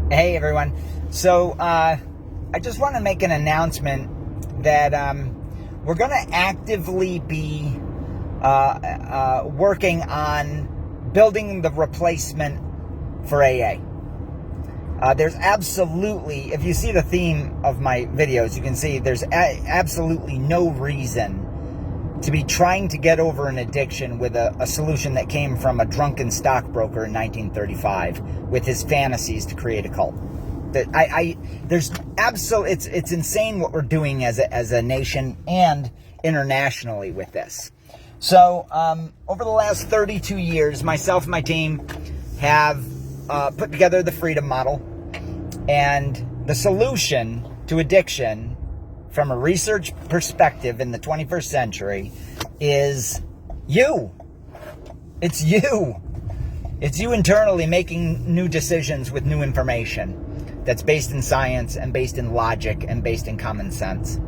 Hey everyone. So I just want to make an announcement that we're going to actively be working on building the replacement for AA. There's absolutely, if you see the theme of my videos, you can see there's absolutely no reason to be trying to get over an addiction with a solution that came from a drunken stockbroker in 1935 with his fantasies to create a cult. There's absolute, it's insane what we're doing as a nation and internationally with this. So over the last 32 years, myself and my team have put together the freedom model, and the solution to addiction from a research perspective in the 21st century is you. It's you. It's you internally making new decisions with new information that's based in science and based in logic and based in common sense.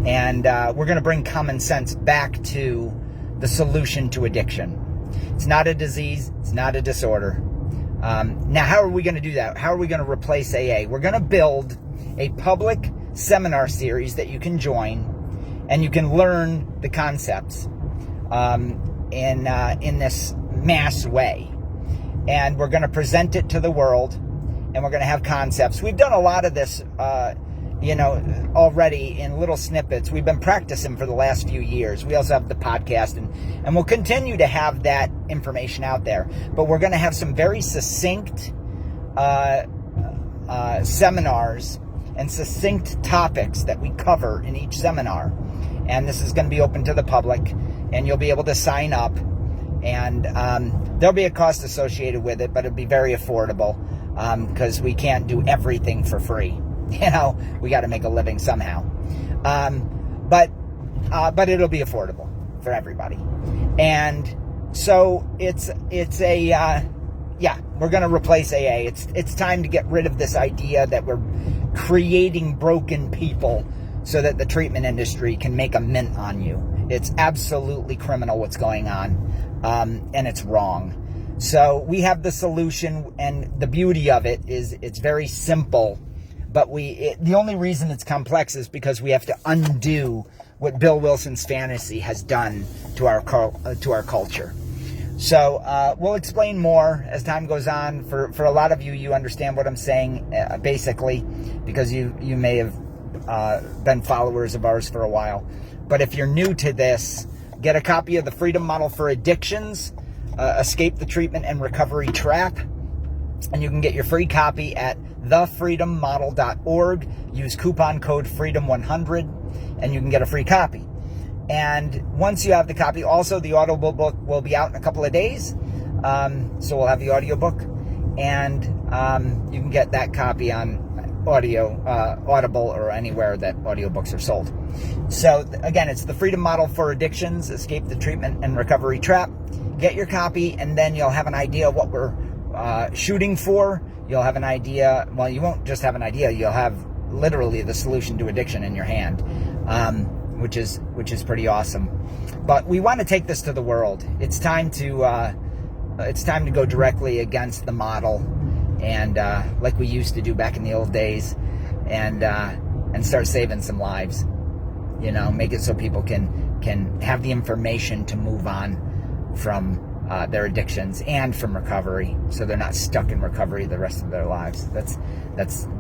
And we're going to bring common sense back to the solution to addiction. It's not a disease. It's not a disorder. Now, how are we going to do that? How are we going to replace AA? We're going to build a public seminar series that you can join, and you can learn the concepts in this mass way. And we're going to present it to the world, and we're going to have concepts. We've done a lot of this, already in little snippets. We've been practicing for the last few years. We also have the podcast, and we'll continue to have that information out there. But we're going to have some very succinct seminars and succinct topics that we cover in each seminar. And this is going to be open to the public, and you'll be able to sign up. And there'll be a cost associated with it, but it'll be very affordable because we can't do everything for free. We got to make a living somehow. But it'll be affordable for everybody. And so it's we're going to replace AA. It's time to get rid of this idea that we're creating broken people so that the treatment industry can make a mint on you. It's absolutely criminal what's going on, and it's wrong. So we have the solution, and the beauty of it is it's very simple, but the only reason it's complex is because we have to undo what Bill Wilson's fantasy has done to our culture. So we'll explain more as time goes on. For a lot of you, you understand what I'm saying, basically, because you may have been followers of ours for a while. But if you're new to this, get a copy of the Freedom Model for Addictions, Escape the Treatment and Recovery Trap, and you can get your free copy at thefreedommodel.org. Use coupon code FREEDOM100, and you can get a free copy. And once you have the copy, also the audible book will be out in a couple of days. So we'll have the audiobook, and you can get that copy on Audible or anywhere that audiobooks are sold. So again, it's the Freedom Model for Addictions, Escape the Treatment and Recovery Trap. Get your copy, and then you'll have an idea of what we're shooting for. You'll have an idea. Well, you won't just have an idea. You'll have literally the solution to addiction in your hand. Which is pretty awesome. But we want to take this to the world. It's time to go directly against the model, and like we used to do back in the old days, and start saving some lives. Make it so people can have the information to move on from their addictions and from recovery, so they're not stuck in recovery the rest of their lives. That's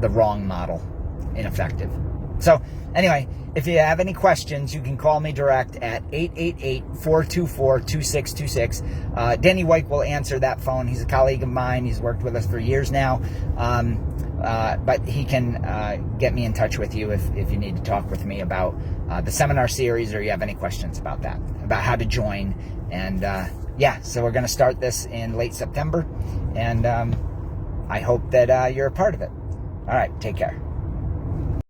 the wrong model, ineffective. So anyway, if you have any questions, you can call me direct at 888-424-2626. Danny White will answer that phone. He's a colleague of mine. He's worked with us for years now. But he can get me in touch with you if you need to talk with me about the seminar series, or you have any questions about that, about how to join. And so we're going to start this in late September. And I hope that you're a part of it. All right, take care.